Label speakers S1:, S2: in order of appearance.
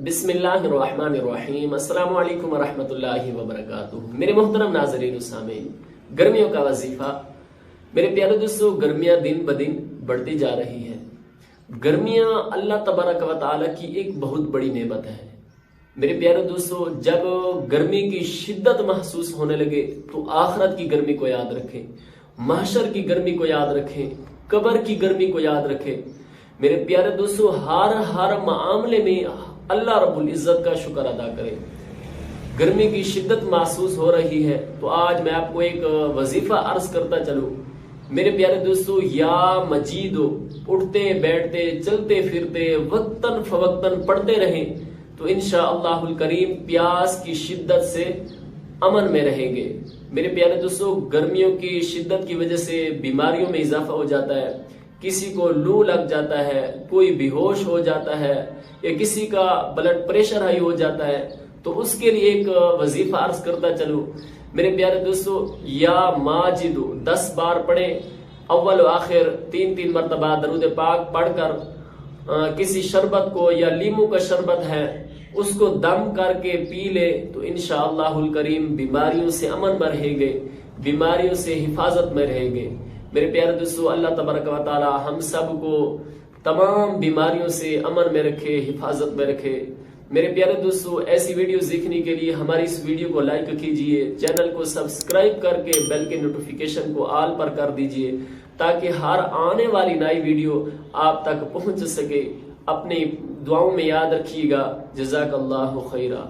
S1: بسم اللہ الرحمن الرحیم۔ السلام علیکم ورحمۃ اللہ وبرکاتہ۔ میرے محترم ناظرین و سامعین، گرمیوں کا وظیفہ۔ میرے پیارے دوستو، گرمیاں دن بدن بڑھتی جا رہی ہیں۔ گرمیاں اللہ تبارک و تعالی کی ایک بہت بڑی نعمت ہے۔ میرے پیارے دوستو، جب گرمی کی شدت محسوس ہونے لگے تو آخرت کی گرمی کو یاد رکھیں، محشر کی گرمی کو یاد رکھیں، قبر کی گرمی کو یاد رکھیں۔ میرے پیارے دوستو، ہر معاملے میں اللہ رب العزت کا شکر ادا کریں۔ گرمی کی شدت محسوس ہو رہی ہے تو آج میں آپ کو ایک وظیفہ عرض کرتا چلوں۔ میرے پیارے دوستو، یا مجیدو، اٹھتے بیٹھتے چلتے پھرتے وقتاً فوقتاً پڑھتے رہیں تو انشاءاللہ الکریم پیاس کی شدت سے امن میں رہیں گے۔ میرے پیارے دوستو، گرمیوں کی شدت کی وجہ سے بیماریوں میں اضافہ ہو جاتا ہے۔ کسی کو لو لگ جاتا ہے، کوئی بے ہوش ہو جاتا ہے، یا کسی کا بلڈ پریشر ہائی ہو جاتا ہے، تو اس کے لیے ایک وظیفہ عرض کرتا چلوں۔ میرے پیارے دوستو، یا ماجدو 10 بار پڑھیں، اول و آخر 3 مرتبہ درود پاک پڑھ کر کسی شربت کو یا لیمو کا شربت ہے اس کو دم کر کے پی لے تو انشاءاللہ الکریم بیماریوں سے امن میں رہیں گے، بیماریوں سے حفاظت میں رہیں گے۔ میرے پیارے دوستو، اللہ تبارک و تعالی ہم سب کو تمام بیماریوں سے امن میں رکھے، حفاظت میں رکھے۔ میرے پیارے دوستو، ایسی ویڈیوز دیکھنے کے لیے ہماری اس ویڈیو کو لائک کیجئے، چینل کو سبسکرائب کر کے بیل کے نوٹیفیکیشن کو آل پر کر دیجئے تاکہ ہر آنے والی نئی ویڈیو آپ تک پہنچ سکے۔ اپنی دعاؤں میں یاد رکھیے گا۔ جزاک اللہ خیرہ۔